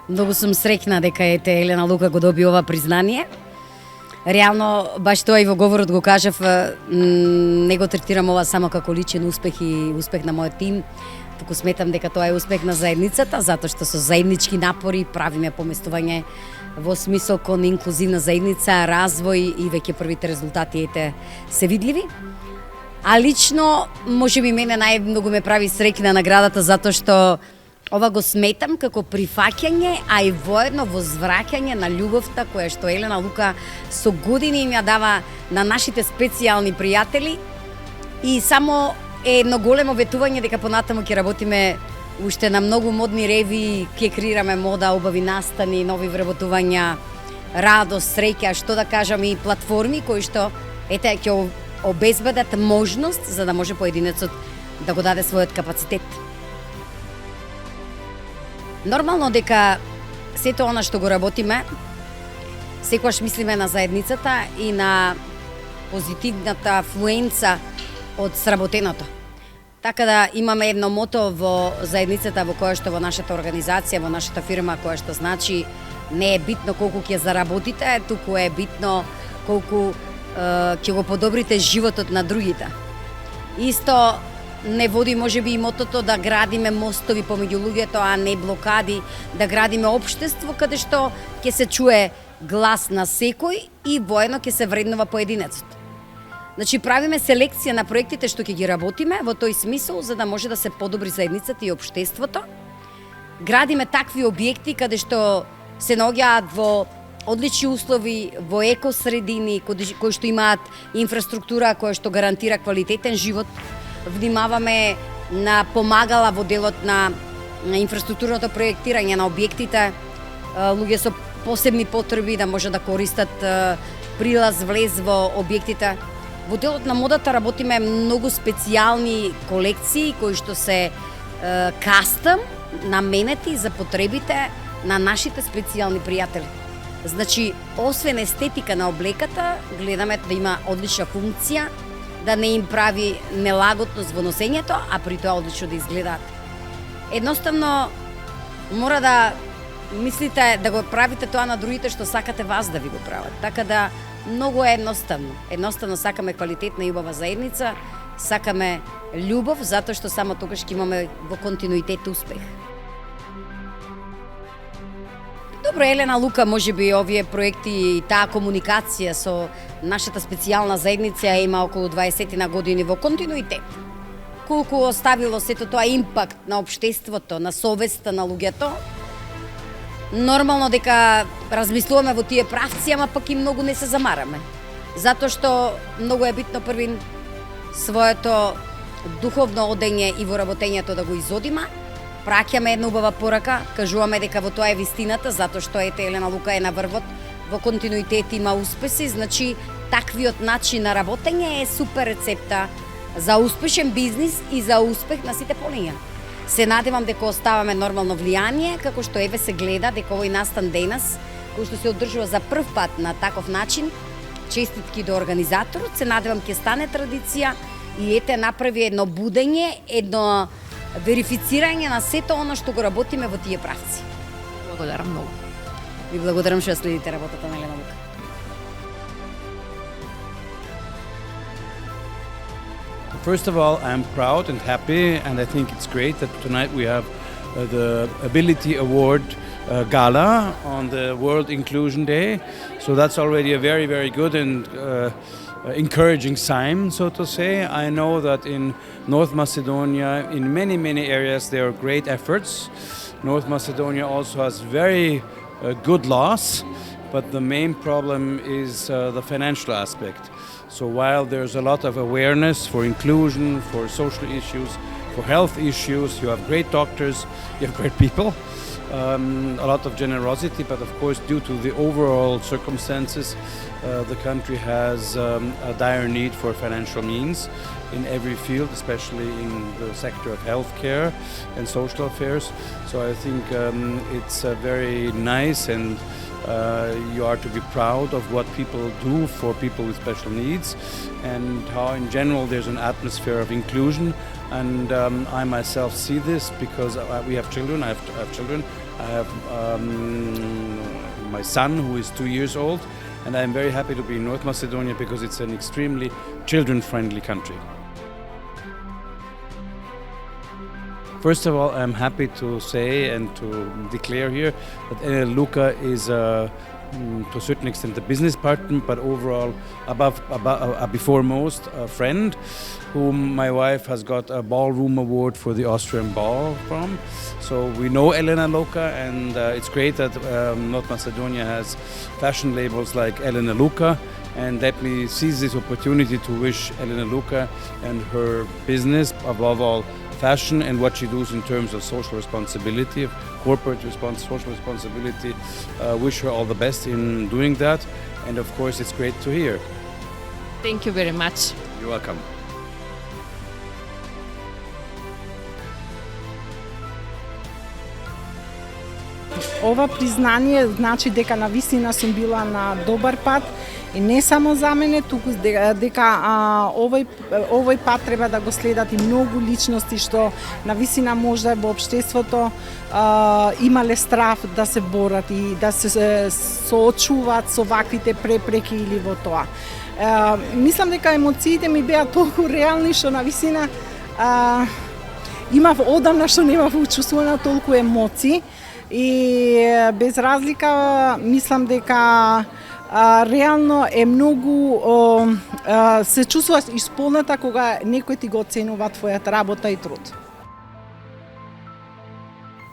Многу сум среќна дека ете Елена Лука го доби ова признание. Реално, баш тоа и во говорот го кажав, не го третирам ова само како личен успех и успех на мојот тим, туку сметам дека тоа е успех на заедницата, затоа што со заеднички напори правиме поместување во смисол кон инклузивна заедница, развој и веќе првите резултати ете се видливи. А лично, можеби мене најмногу ме прави среќна наградата затоа што ова го сметам како прифаќање, а и воедно возвраќање на љубовта која што Елена Лука со години им ја дава на нашите специјални пријатели и само е едно големо ветување дека понатаму ќе работиме уште на многу модни реви, ќе креираме мода, убави настани, нови вработувања, радост, среќа, што да кажам и платформи кои што ете ќе обезбедат можност за да може поединецот да го даде својот капацитет. Нормално дека сето она што го работиме, секогаш мислиме на заедницата и на позитивната флуенца од сработеното. Така да имаме едно мото во заедницата во која што во нашата организација, во нашата фирма, која што значи не е битно колку ќе заработите, туку е битно колку ќе го подобрите животот на другите. Исто не води можеби и мотото да градиме мостови помеѓу луѓето, а не блокади, да градиме општество каде што ќе се чуе глас на секој и воедно ќе се вреднува поединецот. Значи правиме селекција на проектите што ќе ги работиме во тој смисол за да може да се подобри заедницата и општеството. Градиме такви објекти каде што се наоѓаат во одлични услови, во екосредини кои што имаат инфраструктура која што гарантира квалитетен живот. Внимаваме на помагала во делот на инфраструктурното проектирање на објектите, луѓе со посебни потреби да може да користат прилаз, влез во објектите. Во делот на модата работиме многу специјални колекции кои што се кастом наменети за потребите на нашите специјални пријатели. Значи, освен естетика на облеката, гледаме да има одлична функција, да не им прави нелагодност во носењето, а при тоа одлично да изгледаат. Едноставно, мора да мислите да го правите тоа на другите што сакате вас да ви го прават. Така да, многу е едноставно. Едноставно сакаме квалитетна и убава заедница, сакаме љубов, затоа што само тогаш ќе имаме во континуитет успех. Добро, Елена Лука, можеби овие проекти и таа комуникација со нашата специјална заедница има околу 20 на години во континуитет. Колку оставило сето тоа импакт на општеството, на совеста на луѓето, нормално дека размислуваме во тие правци, ама пак и многу не се замараме. Затоа што многу е битно првин своето духовно одење и во работењето да го изодима. Праќаме една убава порака, кажуваме дека во тоа е вистината, затоа што ете Елена Лука е на врвот, во континуитет има успеси, значи таквиот начин на работење е супер рецепта за успешен бизнис и за успех на сите полиња. Се надевам дека оставаме нормално влијание, како што еве се гледа дека овој настан денес, кој што се одржува за прв пат на таков начин, честитки до организаторот, се надевам ќе стане традиција и ете направи едно будење, едно верифицирање на сето оно што го работиме во тие правци. Благодарам многу. Ви благодарам што следите работата на Елена Лука. First of all, I'm proud and happy, and I think it's great that tonight we have the Ability Award Gala on the World Inclusion Day. So that's already a very, very good and encouraging sign, so to say. I know that in North Macedonia, in many, many areas, there are great efforts. North Macedonia also has very good laws, but the main problem is the financial aspect. So while there's a lot of awareness for inclusion, for social issues, for health issues, you have great doctors, you have great people, a lot of generosity, but of course due to the overall circumstances, the country has a dire need for financial means in every field, especially in the sector of healthcare and social affairs. So I think it's very nice, and you are to be proud of what people do for people with special needs, and how in general there's an atmosphere of inclusion. And I myself see this because we have children, I have children, I have my son who is 2 years old, and I am very happy to be in North Macedonia because it's an extremely children-friendly country. First of all, I'm happy to say and to declare here that Elena Luka is, to a certain extent, a business partner, but overall, before most, a friend, whom my wife has got a ballroom award for the Austrian ball from. So we know Elena Luka, and it's great that North Macedonia has fashion labels like Elena Luka. And let me seize this opportunity to wish Elena Luka and her business, above all, fashion and what she does in terms of social responsibility, of social responsibility. Wish her all the best in doing that, and of course it's great to hear. Thank you very much. You're welcome. Ова признание значи дека навистина сум била на добар пат и не само за мене, туку дека овој пат треба да го следат и многу личности што навистина можда во општеството имале страв да се борат и да се соочуваат со ваквите препреки или во тоа. Мислам дека емоциите ми беа толку реални што навистина имав одамна што немав учествувана толку емоции. И без разлика мислам дека реално е многу се чувствуваш исполната кога некој ти го оценува твојата работа и труд.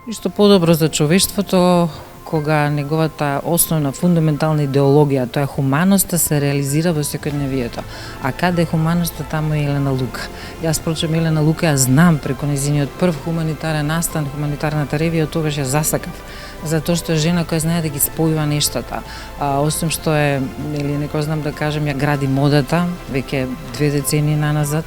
Ништо подобро за човештвото кога неговата основна фундаментална идеологија, тоа е хуманоста, се реализира во секојдневието. А каде е хуманоста, таму е Елена Лука. Јас прочем Елена Лука, ја знам преку нејзиниот прв хуманитарен настан, хуманитарната ревија, тогаш ја засакав. Затоа што е жена која знае да ги спојува нештата. Освен што е, или некој знам да кажем, ја гради модата, веќе 2 децении наназад,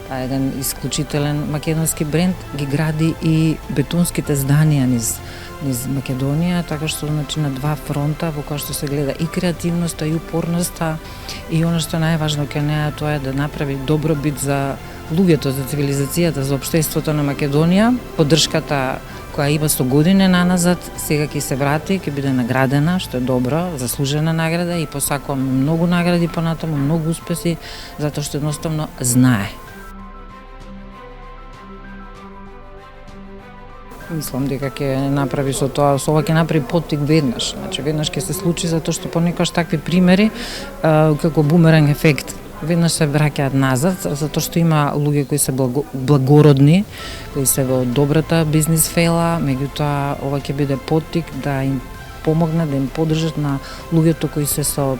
таа е еден исклучителен македонски бренд, ги гради и бетонските зданија низ Македонија, така што значи на 2 фронта во која што се гледа и креативноста и упорноста и она што е најважно кај неа, тоа е да направи добробит за луѓето, за цивилизацијата, за општеството на Македонија. Поддршката која има со години наназад, сега ќе се врати, ќе биде наградена, што е добро, заслужена награда и посакувам многу награди понатаму, многу успеси, затоа што едноставно знае. Мислам дека ќе направи со тоа, со ова ќе направи поттик веднаш. Значи веднаш ќе се случи затоа што понекогаш такви примери како бумеранг ефект веднаш се враќаат назад, затоа што има луѓе кои се благородни, кои се во добрата бизнис фела, меѓутоа ова ќе биде поттик да им помогне, да им поддржат на луѓето кои се со,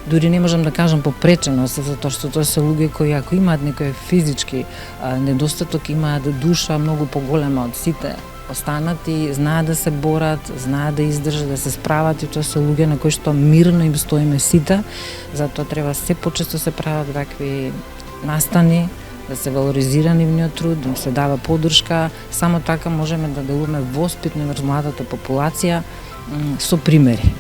дури не можам да кажам попреченост, затоа што тоа се луѓе кои ако имаат некој физички недостаток, имаат душа многу поголема од сите останати, знаат да се борат, знаат да издржат, да се справат и тоа се луѓе на кои што мирно им стоиме сите, затоа треба се почесто се прават вакви настани, да се валоризира нивниот труд, да им се дава поддршка, само така можеме да делуваме воспитно меѓу младата популација со примери.